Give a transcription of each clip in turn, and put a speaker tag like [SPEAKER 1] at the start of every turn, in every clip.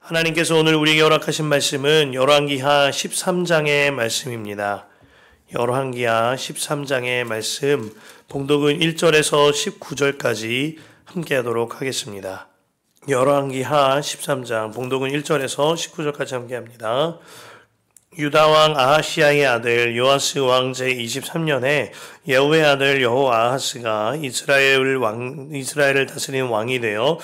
[SPEAKER 1] 하나님께서 오늘 우리에게 허락하신 말씀은 열왕기하 13장의 말씀입니다. 열왕기하 13장의 말씀, 봉독은 1절에서 19절까지 함께하도록 하겠습니다. 열왕기하 13장, 봉독은 1절에서 19절까지 함께합니다. 유다왕 아하시야의 아들 요아스 왕 제23년에 예후의 아들 여호아하스가 이스라엘을 다스리는 왕이 되어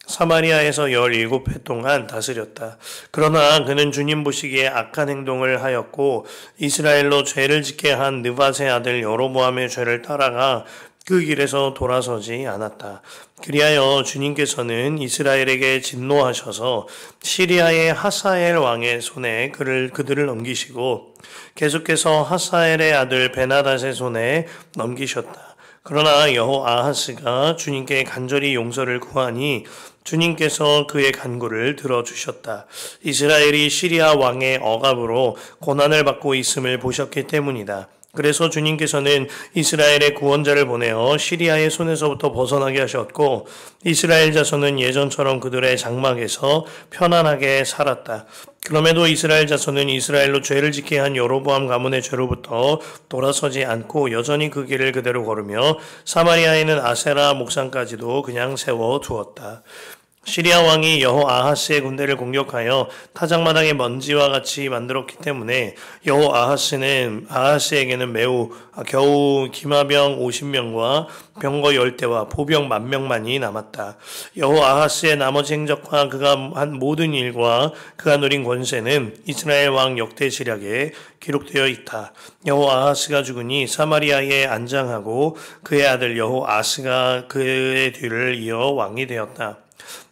[SPEAKER 1] 사마리아에서 17해 동안 다스렸다. 그러나 그는 주님 보시기에 악한 행동을 하였고 이스라엘로 죄를 짓게 한 느밧의 아들 여로보암의 죄를 따라가 그 길에서 돌아서지 않았다. 그리하여 주님께서는 이스라엘에게 진노하셔서 시리아의 하사엘 왕의 손에 그들을 넘기시고 계속해서 하사엘의 아들 베나닷의 손에 넘기셨다. 그러나 여호아하스가 주님께 간절히 용서를 구하니 주님께서 그의 간구를 들어주셨다. 이스라엘이 시리아 왕의 억압으로 고난을 받고 있음을 보셨기 때문이다. 그래서 주님께서는 이스라엘의 구원자를 보내어 시리아의 손에서부터 벗어나게 하셨고 이스라엘 자손은 예전처럼 그들의 장막에서 편안하게 살았다. 그럼에도 이스라엘 자손은 이스라엘로 죄를 짓게 한 여로보암 가문의 죄로부터 돌아서지 않고 여전히 그 길을 그대로 걸으며 사마리아에는 아세라 목상까지도 그냥 세워두었다. 시리아 왕이 여호아하스의 군대를 공격하여 타작마당의 먼지와 같이 만들었기 때문에 여호아하스에게는 겨우 기마병 50명과 병거 10대와 보병 10,000명만이 남았다. 여호아하스의 나머지 행적과 그가 한 모든 일과 그가 누린 권세는 이스라엘 왕 역대시략에 기록되어 있다. 여호아하스가 죽으니 사마리아에 안장하고 그의 아들 여호아스가 그의 뒤를 이어 왕이 되었다.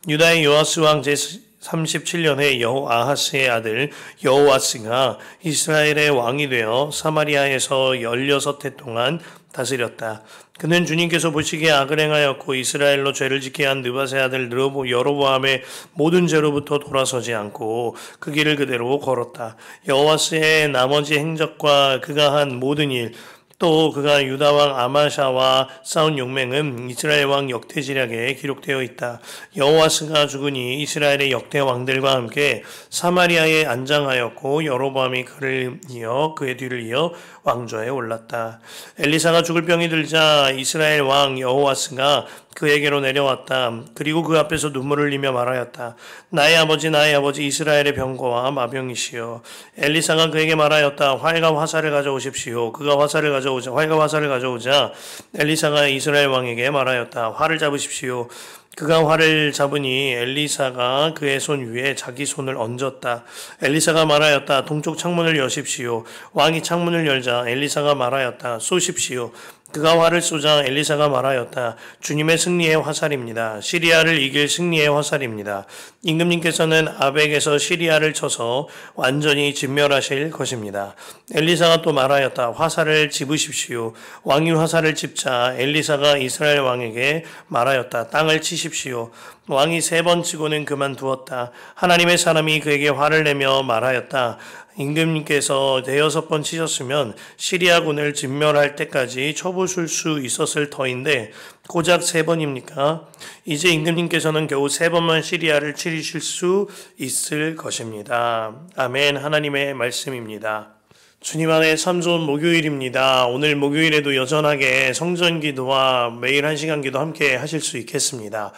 [SPEAKER 1] 유다의 요아스 왕 제37년에 여호아하스의 아들 여호아스가 이스라엘의 왕이 되어 사마리아에서 16해 동안 다스렸다. 그는 주님께서 보시기에 악을 행하였고 이스라엘로 죄를 짓게 한 느밧의 아들 여로보암의 모든 죄로부터 돌아서지 않고 그 길을 그대로 걸었다. 여호아스의 나머지 행적과 그가 한 모든 일, 또 그가 유다왕 아마샤와 싸운 용맹은 이스라엘 왕 역대지략에 기록되어 있다. 여호아스가 죽으니 이스라엘의 역대 왕들과 함께 사마리아에 안장하였고 여로보암이 그의 뒤를 이어 왕좌에 올랐다. 엘리사가 죽을 병이 들자 이스라엘 왕 여호아스가 그에게로 내려왔다. 그리고 그 앞에서 눈물을 흘리며 말하였다. 나의 아버지 이스라엘의 병거와 마병이시여. 엘리사가 그에게 말하였다. 활과 화살을 가져오십시오. 그가 활과 화살을 가져오자 엘리사가 이스라엘 왕에게 말하였다. 활을 잡으십시오. 그가 활을 잡으니 엘리사가 그의 손 위에 자기 손을 얹었다. 엘리사가 말하였다. 동쪽 창문을 여십시오. 왕이 창문을 열자 엘리사가 말하였다. 쏘십시오. 그가 활을 쏘자 엘리사가 말하였다. 주님의 승리의 화살입니다. 시리아를 이길 승리의 화살입니다. 임금님께서는 아벡에서 시리아를 쳐서 완전히 진멸하실 것입니다. 엘리사가 또 말하였다. 화살을 집으십시오. 왕이 화살을 집자 엘리사가 이스라엘 왕에게 말하였다. 땅을 치십시오. 왕이 3번 치고는 그만두었다. 하나님의 사람이 그에게 화를 내며 말하였다. 임금님께서 6번 치셨으면 시리아군을 진멸할 때까지 쳐부술 수 있었을 터인데 고작 3번입니까? 이제 임금님께서는 겨우 3번만 시리아를 치르실 수 있을 것입니다. 아멘. 하나님의 말씀입니다. 주님 안에 참 좋은 목요일입니다. 오늘 목요일에도 여전하게 성전 기도와 매일 1시간 기도 함께 하실 수 있겠습니다.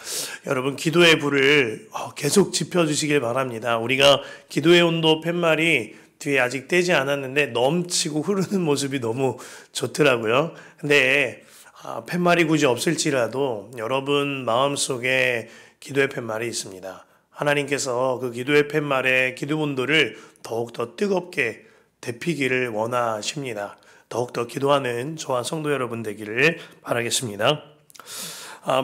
[SPEAKER 1] 여러분 기도의 불을 계속 지펴주시길 바랍니다. 우리가 기도의 온도 팻말이 뒤에 아직 떼지 않았는데 넘치고 흐르는 모습이 너무 좋더라고요. 근데 팻말이 굳이 없을지라도 여러분 마음속에 기도의 팻말이 있습니다. 하나님께서 그 기도의 팻말의 기도 온도를 더욱더 뜨겁게 데피기를 원하십니다. 더욱더 기도하는 저와 성도 여러분 되기를 바라겠습니다.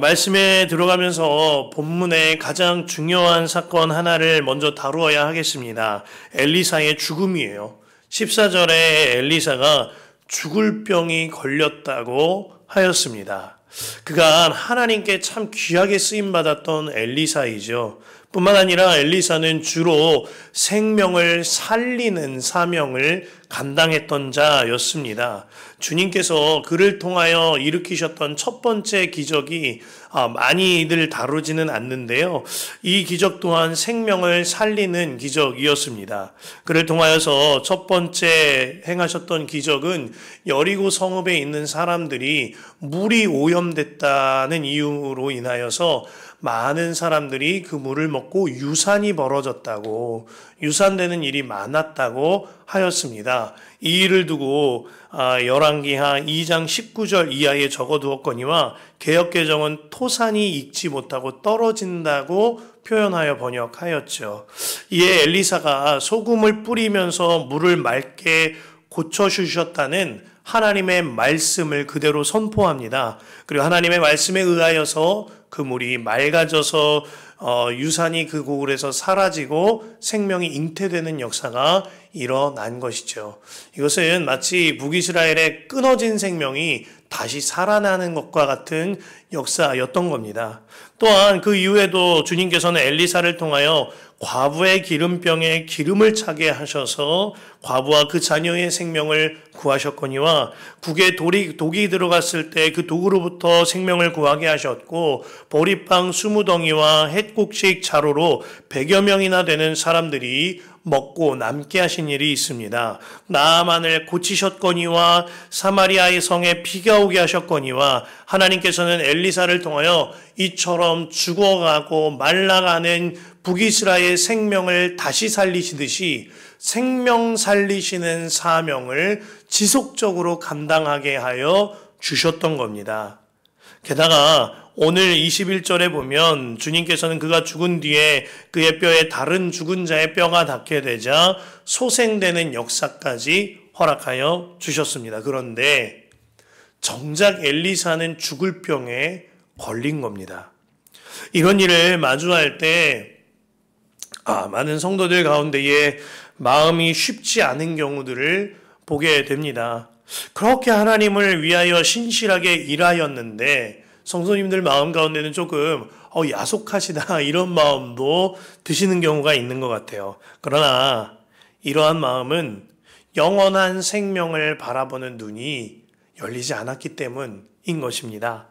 [SPEAKER 1] 말씀에 들어가면서 본문의 가장 중요한 사건 하나를 먼저 다루어야 하겠습니다. 엘리사의 죽음이에요. 14절에 엘리사가 죽을 병이 걸렸다고 하였습니다. 그가 하나님께 참 귀하게 쓰임받았던 엘리사이죠. 뿐만 아니라 엘리사는 주로 생명을 살리는 사명을 감당했던 자였습니다. 주님께서 그를 통하여 일으키셨던 첫 번째 기적이 많이들 다루지는 않는데요. 이 기적 또한 생명을 살리는 기적이었습니다. 그를 통하여서 첫 번째 행하셨던 기적은 여리고 성읍에 있는 사람들이 물이 오염됐다는 이유로 인하여서 많은 사람들이 그 물을 먹고 유산이 벌어졌다고, 유산되는 일이 많았다고 하였습니다. 이 일을 두고 열왕기하 2장 19절 이하에 적어두었거니와 개역개정은 토산이 익지 못하고 떨어진다고 표현하여 번역하였죠. 이에 엘리사가 소금을 뿌리면서 물을 맑게 고쳐주셨다는 하나님의 말씀을 그대로 선포합니다. 그리고 하나님의 말씀에 의하여서 그 물이 맑아져서 유산이 그 고을에서 사라지고 생명이 잉태되는 역사가 일어난 것이죠. 이것은 마치 북이스라엘의 끊어진 생명이 다시 살아나는 것과 같은 역사였던 겁니다. 또한 그 이후에도 주님께서는 엘리사를 통하여 과부의 기름병에 기름을 차게 하셔서 과부와 그 자녀의 생명을 구하셨거니와 국에 독이 들어갔을 때 그 독으로부터 생명을 구하게 하셨고, 보리빵 20덩이와 햇국식 자루로 100여 명이나 되는 사람들이 먹고 남게 하신 일이 있습니다. 나아만을 고치셨거니와 사마리아의 성에 비가 오게 하셨거니와 하나님께서는 엘리사를 통하여 이처럼 죽어가고 말라가는 북이스라엘 생명을 다시 살리시듯이 생명 살리시는 사명을 지속적으로 감당하게 하여 주셨던 겁니다. 게다가 오늘 21절에 보면 주님께서는 그가 죽은 뒤에 그의 뼈에 다른 죽은 자의 뼈가 닿게 되자 소생되는 역사까지 허락하여 주셨습니다. 그런데 정작 엘리사는 죽을 병에 걸린 겁니다. 이런 일을 마주할 때 많은 성도들 가운데에 마음이 쉽지 않은 경우들을 보게 됩니다. 그렇게 하나님을 위하여 신실하게 일하였는데 성도님들 마음 가운데는 조금 야속하시다 이런 마음도 드시는 경우가 있는 것 같아요. 그러나 이러한 마음은 영원한 생명을 바라보는 눈이 열리지 않았기 때문인 것입니다.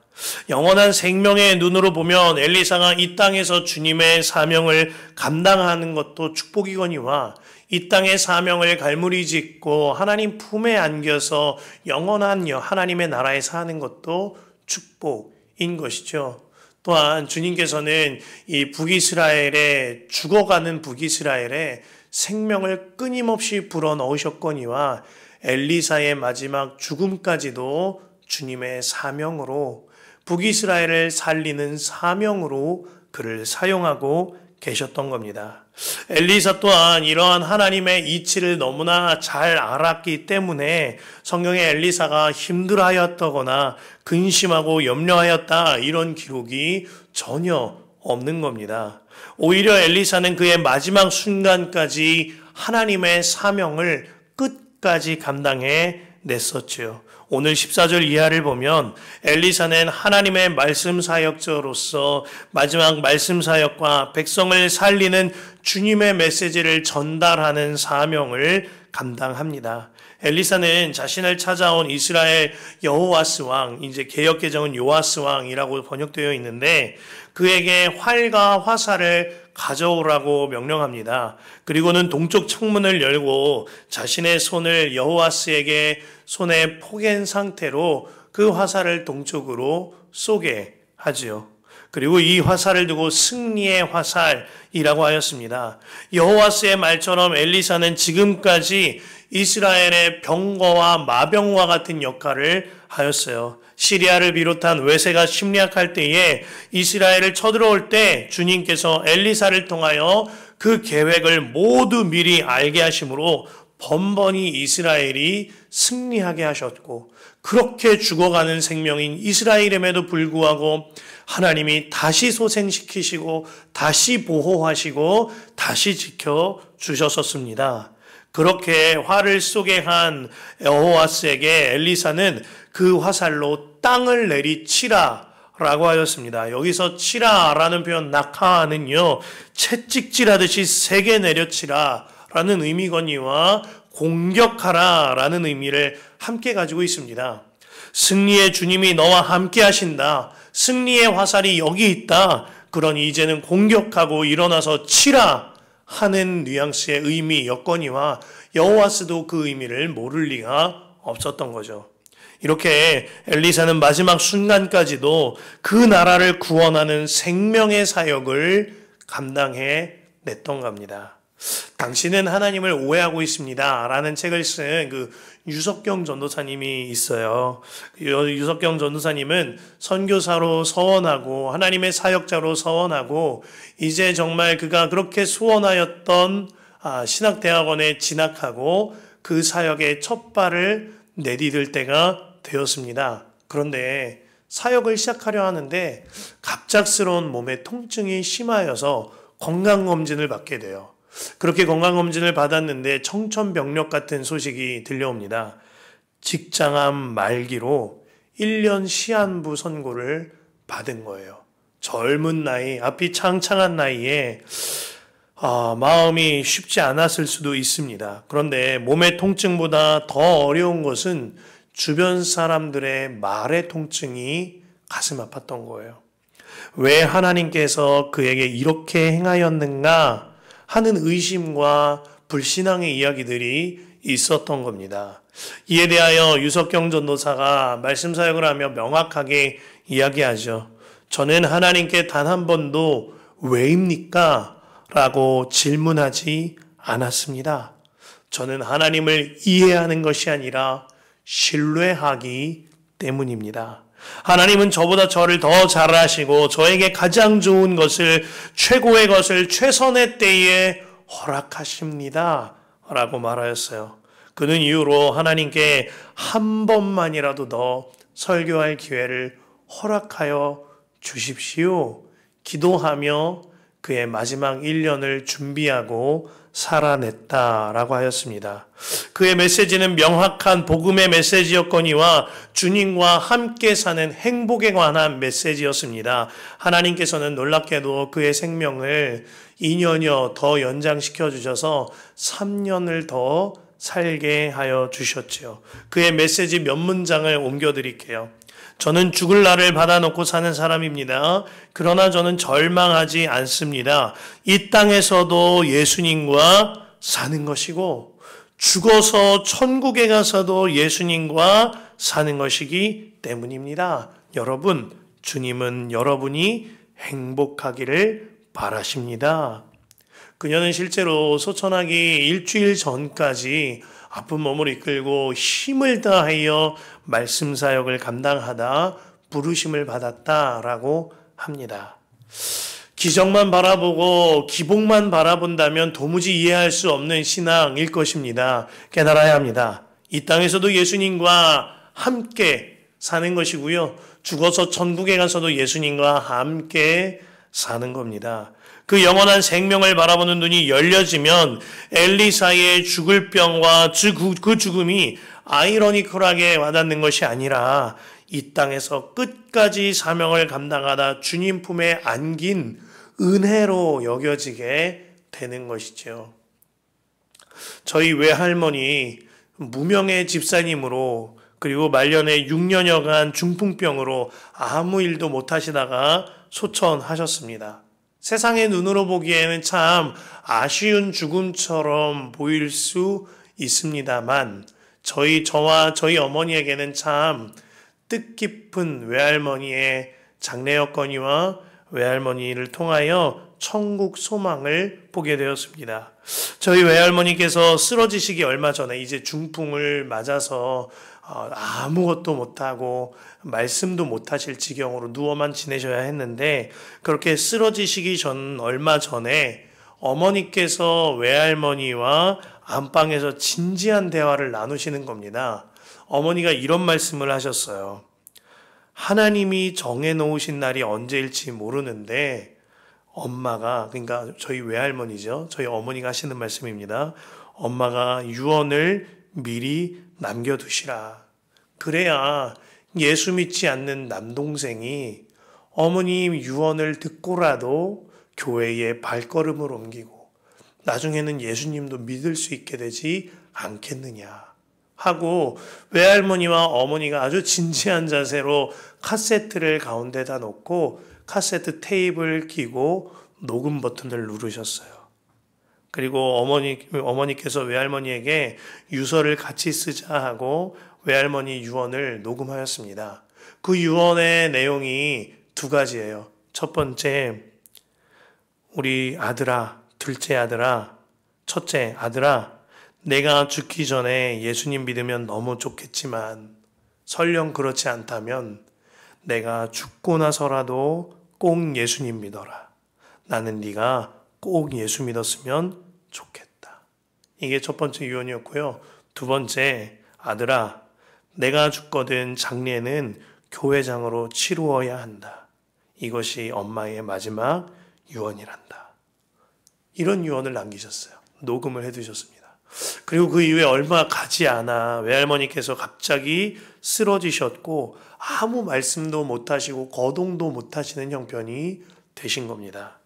[SPEAKER 1] 영원한 생명의 눈으로 보면 엘리사가 이 땅에서 주님의 사명을 감당하는 것도 축복이거니와 이 땅의 사명을 갈무리 짓고 하나님 품에 안겨서 영원한 하나님의 나라에 사는 것도 축복인 것이죠. 또한 주님께서는 이 북이스라엘에 죽어가는 북이스라엘에 생명을 끊임없이 불어넣으셨거니와 엘리사의 마지막 죽음까지도 주님의 사명으로 북이스라엘을 살리는 사명으로 그를 사용하고 계셨던 겁니다. 엘리사 또한 이러한 하나님의 이치를 너무나 잘 알았기 때문에 성경에 엘리사가 힘들어하였다거나 근심하고 염려하였다 이런 기록이 전혀 없는 겁니다. 오히려 엘리사는 그의 마지막 순간까지 하나님의 사명을 끝까지 감당해 냈었지요. 오늘 14절 이하를 보면 엘리사는 하나님의 말씀 사역자로서 마지막 말씀 사역과 백성을 살리는 주님의 메시지를 전달하는 사명을 감당합니다. 엘리사는 자신을 찾아온 이스라엘 여호와스 왕, 이제 개역개정은 요아스 왕이라고 번역되어 있는데 그에게 활과 화살을 가져오라고 명령합니다. 그리고는 동쪽 창문을 열고 자신의 손을 여호와스에게 손에 포갠 상태로 그 화살을 동쪽으로 쏘게 하지요. 그리고 이 화살을 두고 승리의 화살이라고 하였습니다. 여호와스의 말처럼 엘리사는 지금까지 이스라엘의 병거와 마병과 같은 역할을 하였어요. 시리아를 비롯한 외세가 침략할 때에 이스라엘을 쳐들어올 때 주님께서 엘리사를 통하여 그 계획을 모두 미리 알게 하심으로 번번이 이스라엘이 승리하게 하셨고 그렇게 죽어가는 생명인 이스라엘임에도 불구하고 하나님이 다시 소생시키시고 다시 보호하시고 다시 지켜주셨었습니다. 그렇게 화를 쏘게 한 여호와스에게 엘리사는 그 화살로 땅을 내리치라 라고 하였습니다. 여기서 치라라는 표현 낙하는요, 채찍질하듯이 세게 내려치라 라는 의미거니와 공격하라 라는 의미를 함께 가지고 있습니다. 승리의 주님이 너와 함께 하신다. 승리의 화살이 여기 있다. 그러니 이제는 공격하고 일어나서 치라 하는 뉘앙스의 의미였거니와 여호와스도 그 의미를 모를 리가 없었던 거죠. 이렇게 엘리사는 마지막 순간까지도 그 나라를 구원하는 생명의 사역을 감당해 냈던 겁니다. 당신은 하나님을 오해하고 있습니다 라는 책을 쓴 그 유석경 전도사님이 있어요. 유석경 전도사님은 선교사로 서원하고 하나님의 사역자로 서원하고 이제 정말 그가 그렇게 소원하였던 신학대학원에 진학하고 그 사역의 첫 발을 내디딜 때가 되었습니다. 그런데 사역을 시작하려 하는데 갑작스러운 몸의 통증이 심하여서 건강검진을 받게 돼요. 그렇게 건강검진을 받았는데 청천벽력 같은 소식이 들려옵니다. 직장암 말기로 1년 시한부 선고를 받은 거예요. 젊은 나이, 앞이 창창한 나이에 마음이 쉽지 않았을 수도 있습니다. 그런데 몸의 통증보다 더 어려운 것은 주변 사람들의 말의 통증이 가슴 아팠던 거예요. 왜 하나님께서 그에게 이렇게 행하였는가 하는 의심과 불신앙의 이야기들이 있었던 겁니다. 이에 대하여 유석경 전도사가 말씀 사역을 하며 명확하게 이야기하죠. 저는 하나님께 단 한 번도 왜입니까? 라고 질문하지 않았습니다. 저는 하나님을 이해하는 것이 아니라 신뢰하기 때문입니다. 하나님은 저보다 저를 더 잘 아시고 저에게 가장 좋은 것을, 최고의 것을 최선의 때에 허락하십니다 라고 말하였어요. 그는 이후로 하나님께 한 번만이라도 더 설교할 기회를 허락하여 주십시오 기도하며 그의 마지막 1년을 준비하고 살아냈다라고 하였습니다. 그의 메시지는 명확한 복음의 메시지였거니와 주님과 함께 사는 행복에 관한 메시지였습니다. 하나님께서는 놀랍게도 그의 생명을 2년여 더 연장시켜 주셔서 3년을 더 살게 하여 주셨지요. 그의 메시지 몇 문장을 옮겨드릴게요. 저는 죽을 날을 받아놓고 사는 사람입니다. 그러나 저는 절망하지 않습니다. 이 땅에서도 예수님과 사는 것이고 죽어서 천국에 가서도 예수님과 사는 것이기 때문입니다. 여러분, 주님은 여러분이 행복하기를 바라십니다. 그녀는 실제로 소천하기 일주일 전까지 아픈 몸을 이끌고 힘을 다하여 말씀 사역을 감당하다 부르심을 받았다라고 합니다. 기적만 바라보고 기복만 바라본다면 도무지 이해할 수 없는 신앙일 것입니다. 깨달아야 합니다. 이 땅에서도 예수님과 함께 사는 것이고요. 죽어서 천국에 가서도 예수님과 함께 사는 겁니다. 그 영원한 생명을 바라보는 눈이 열려지면 엘리사의 죽을 병과 그 죽음이 아이러니컬하게 와닿는 것이 아니라 이 땅에서 끝까지 사명을 감당하다 주님 품에 안긴 은혜로 여겨지게 되는 것이죠. 저희 외할머니 무명의 집사님으로 그리고 말년에 6년여간 중풍병으로 아무 일도 못하시다가 소천하셨습니다. 세상의 눈으로 보기에는 참 아쉬운 죽음처럼 보일 수 있습니다만 저와 저희 어머니에게는 참 뜻깊은 외할머니의 장례였거니와 외할머니를 통하여 천국 소망을 보게 되었습니다. 저희 외할머니께서 쓰러지시기 얼마 전에 이제 중풍을 맞아서 아무것도 못하고 말씀도 못하실 지경으로 누워만 지내셔야 했는데 그렇게 쓰러지시기 얼마 전에 어머니께서 외할머니와 안방에서 진지한 대화를 나누시는 겁니다. 어머니가 이런 말씀을 하셨어요. 하나님이 정해놓으신 날이 언제일지 모르는데 엄마가, 그러니까 저희 외할머니죠. 저희 어머니가 하시는 말씀입니다. 엄마가 유언을 미리 남겨두시라. 그래야 예수 믿지 않는 남동생이 어머님 유언을 듣고라도 교회에 발걸음을 옮기고 나중에는 예수님도 믿을 수 있게 되지 않겠느냐 하고 외할머니와 어머니가 아주 진지한 자세로 카세트를 가운데다 놓고 카세트 테이프를 끼고 녹음 버튼을 누르셨어요. 그리고 어머니께서 외할머니에게 유서를 같이 쓰자 하고 외할머니 유언을 녹음하였습니다. 그 유언의 내용이 두 가지예요. 첫 번째, 우리 아들아, 둘째 아들아, 첫째 아들아, 내가 죽기 전에 예수님 믿으면 너무 좋겠지만 설령 그렇지 않다면 내가 죽고 나서라도 꼭 예수님 믿어라. 나는 네가 꼭 예수 믿었으면 좋겠다. 이게 첫 번째 유언이었고요. 두 번째, 아들아, 내가 죽거든 장례는 교회장으로 치루어야 한다. 이것이 엄마의 마지막 유언이란다. 이런 유언을 남기셨어요. 녹음을 해두셨습니다. 그리고 그 이후에 얼마 가지 않아 외할머니께서 갑자기 쓰러지셨고 아무 말씀도 못하시고 거동도 못하시는 형편이 되신 겁니다.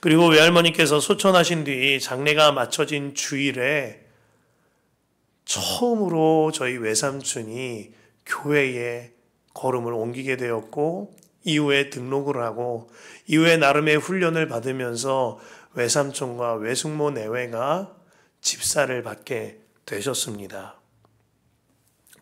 [SPEAKER 1] 그리고 외할머니께서 소천하신 뒤 장례가 마쳐진 주일에 처음으로 저희 외삼촌이 교회에 걸음을 옮기게 되었고 이후에 등록을 하고 이후에 나름의 훈련을 받으면서 외삼촌과 외숙모 내외가 집사를 받게 되셨습니다.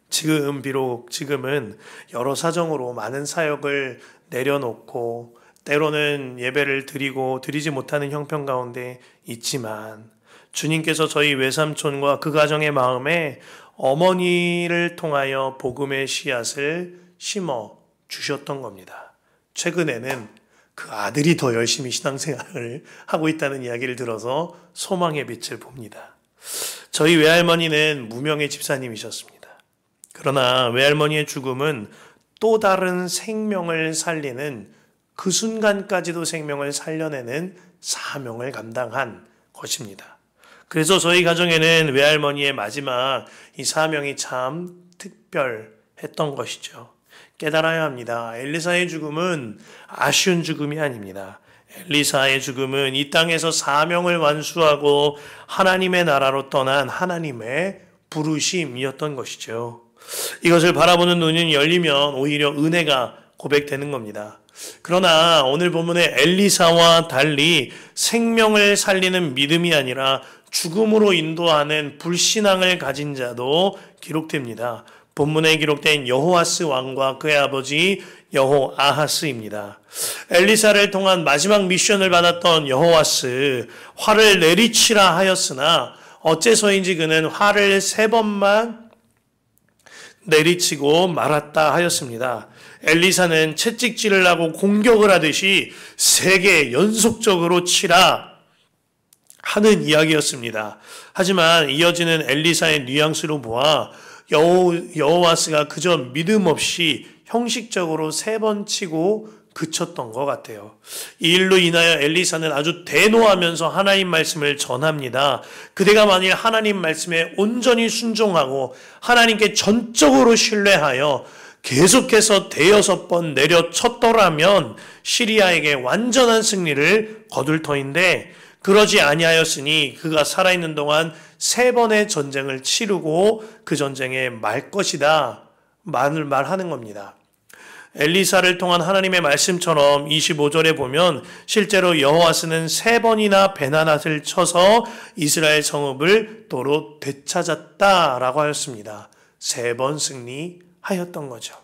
[SPEAKER 1] 지금은 여러 사정으로 많은 사역을 내려놓고 때로는 예배를 드리지 못하는 형편 가운데 있지만 주님께서 저희 외삼촌과 그 가정의 마음에 어머니를 통하여 복음의 씨앗을 심어 주셨던 겁니다. 최근에는 그 아들이 더 열심히 신앙생활을 하고 있다는 이야기를 들어서 소망의 빛을 봅니다. 저희 외할머니는 무명의 집사님이셨습니다. 그러나 외할머니의 죽음은 또 다른 생명을 살리는 그 순간까지도 생명을 살려내는 사명을 감당한 것입니다. 그래서 저희 가정에는 외할머니의 마지막 이 사명이 참 특별했던 것이죠. 깨달아야 합니다. 엘리사의 죽음은 아쉬운 죽음이 아닙니다. 엘리사의 죽음은 이 땅에서 사명을 완수하고 하나님의 나라로 떠난 하나님의 부르심이었던 것이죠. 이것을 바라보는 눈이 열리면 오히려 은혜가 고백되는 겁니다. 그러나 오늘 본문의 엘리사와 달리 생명을 살리는 믿음이 아니라 죽음으로 인도하는 불신앙을 가진 자도 기록됩니다. 본문에 기록된 여호아스 왕과 그의 아버지 여호아하스입니다. 엘리사를 통한 마지막 미션을 받았던 여호아스, 화를 내리치라 하였으나 어째서인지 그는 화를 3번만 내리치고 말았다 하였습니다. 엘리사는 채찍질을 하고 공격을 하듯이 3개 연속적으로 치라 하는 이야기였습니다. 하지만 이어지는 엘리사의 뉘앙스로 보아 여호아스가 그저 믿음 없이 형식적으로 3번 치고 그쳤던 것 같아요. 이 일로 인하여 엘리사는 아주 대노하면서 하나님 말씀을 전합니다. 그대가 만일 하나님 말씀에 온전히 순종하고 하나님께 전적으로 신뢰하여 계속해서 5번 내려쳤더라면 시리아에게 완전한 승리를 거둘 터인데 그러지 아니하였으니 그가 살아있는 동안 3번의 전쟁을 치르고 그 전쟁에 말 것이다 말하는 겁니다. 엘리사를 통한 하나님의 말씀처럼 25절에 보면 실제로 여호아스는 3번이나 베나낫을 쳐서 이스라엘 성읍을 도로 되찾았다라고 하였습니다. 3번 승리하였던 거죠.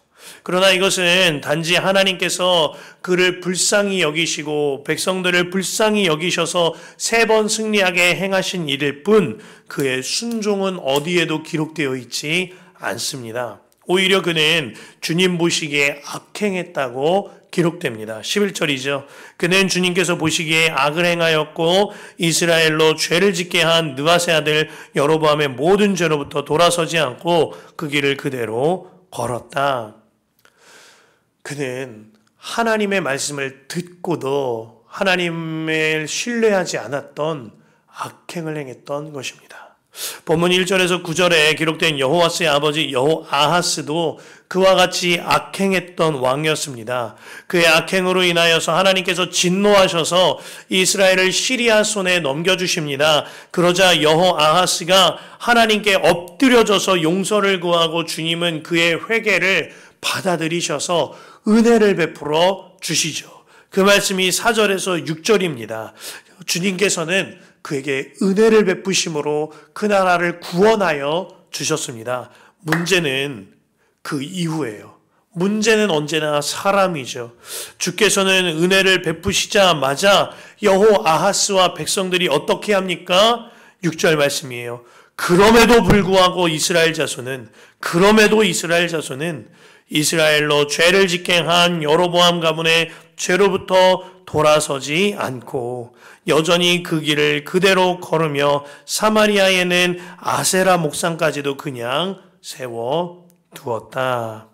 [SPEAKER 1] 그러나 이것은 단지 하나님께서 그를 불쌍히 여기시고 백성들을 불쌍히 여기셔서 3번 승리하게 행하신 일일 뿐 그의 순종은 어디에도 기록되어 있지 않습니다. 오히려 그는 주님 보시기에 악행했다고 기록됩니다. 11절이죠. 그는 주님께서 보시기에 악을 행하였고 이스라엘로 죄를 짓게 한 느바세 아들 여로보암의 모든 죄로부터 돌아서지 않고 그 길을 그대로 걸었다. 그는 하나님의 말씀을 듣고도 하나님을 신뢰하지 않았던 악행을 행했던 것입니다. 본문 1절에서 9절에 기록된 여호와스의 아버지 여호아하스도 그와 같이 악행했던 왕이었습니다. 그의 악행으로 인하여서 하나님께서 진노하셔서 이스라엘을 시리아 손에 넘겨주십니다. 그러자 여호아하스가 하나님께 엎드려져서 용서를 구하고 주님은 그의 회개를 받아들이셔서 은혜를 베풀어 주시죠. 그 말씀이 4절에서 6절입니다. 주님께서는 그에게 은혜를 베푸심으로 그 나라를 구원하여 주셨습니다. 문제는 그 이후예요. 문제는 언제나 사람이죠. 주께서는 은혜를 베푸시자마자 여호아하스와 백성들이 어떻게 합니까? 6절 말씀이에요. 그럼에도 불구하고 이스라엘 자손은 이스라엘로 죄를 짓게 한 여로보암 가문의 죄로부터 돌아서지 않고 여전히 그 길을 그대로 걸으며 사마리아에는 아세라 목상까지도 그냥 세워 두었다.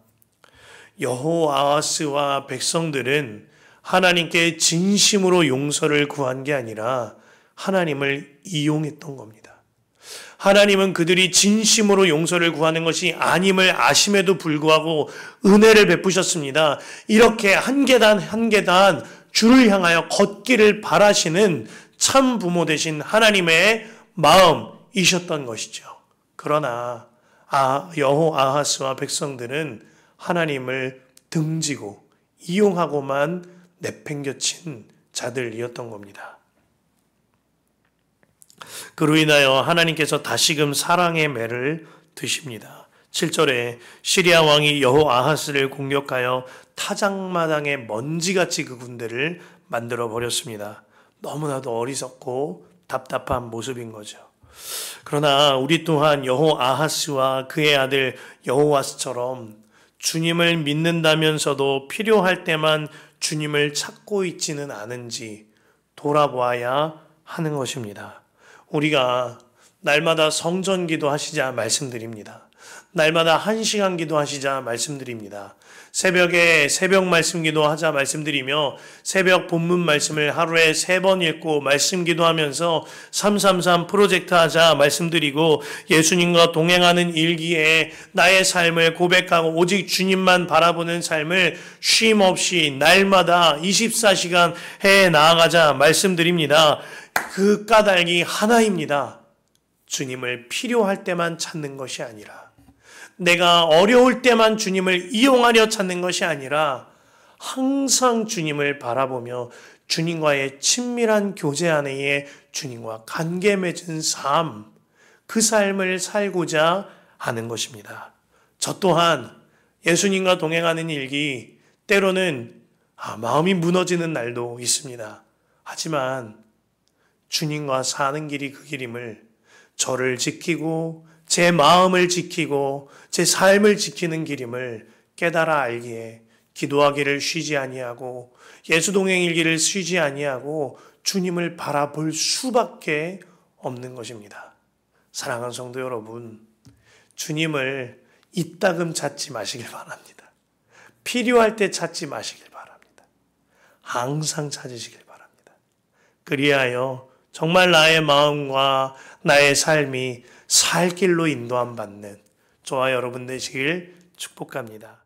[SPEAKER 1] 여호아하스와 백성들은 하나님께 진심으로 용서를 구한 게 아니라 하나님을 이용했던 겁니다. 하나님은 그들이 진심으로 용서를 구하는 것이 아님을 아심에도 불구하고 은혜를 베푸셨습니다. 이렇게 한 계단 한 계단 주를 향하여 걷기를 바라시는 참 부모 되신 하나님의 마음이셨던 것이죠. 그러나 여호아하스와 백성들은 하나님을 등지고 이용하고만 내팽겨친 자들이었던 겁니다. 그로 인하여 하나님께서 다시금 사랑의 매를 드십니다. 7절에 시리아 왕이 여호아하스를 공격하여 타작마당에 먼지같이 그 군대를 만들어 버렸습니다. 너무나도 어리석고 답답한 모습인 거죠. 그러나 우리 또한 여호아하스와 그의 아들 여호아스처럼 주님을 믿는다면서도 필요할 때만 주님을 찾고 있지는 않은지 돌아보아야 하는 것입니다. 우리가 날마다 성전 기도하시자 말씀드립니다. 날마다 1시간 기도하시자 말씀드립니다. 새벽에 새벽 말씀 기도하자 말씀드리며 새벽 본문 말씀을 하루에 3번 읽고 말씀 기도하면서 333 프로젝트 하자 말씀드리고 예수님과 동행하는 일기에 나의 삶을 고백하고 오직 주님만 바라보는 삶을 쉼 없이 날마다 24시간 해 나아가자 말씀드립니다. 그 까닭이 하나입니다. 주님을 필요할 때만 찾는 것이 아니라 내가 어려울 때만 주님을 이용하려 찾는 것이 아니라 항상 주님을 바라보며 주님과의 친밀한 교제 안에 주님과 관계 맺은 삶, 그 삶을 살고자 하는 것입니다. 저 또한 예수님과 동행하는 일기 때로는 마음이 무너지는 날도 있습니다. 하지만 주님과 사는 길이 그 길임을 저를 지키고 제 마음을 지키고 제 삶을 지키는 길임을 깨달아 알기에 기도하기를 쉬지 아니하고 예수 동행일기를 쉬지 아니하고 주님을 바라볼 수밖에 없는 것입니다. 사랑하는 성도 여러분, 주님을 이따금 찾지 마시길 바랍니다. 필요할 때 찾지 마시길 바랍니다. 항상 찾으시길 바랍니다. 그리하여 정말 나의 마음과 나의 삶이 살 길로 인도함 받는 저와 여러분 되시길 축복합니다.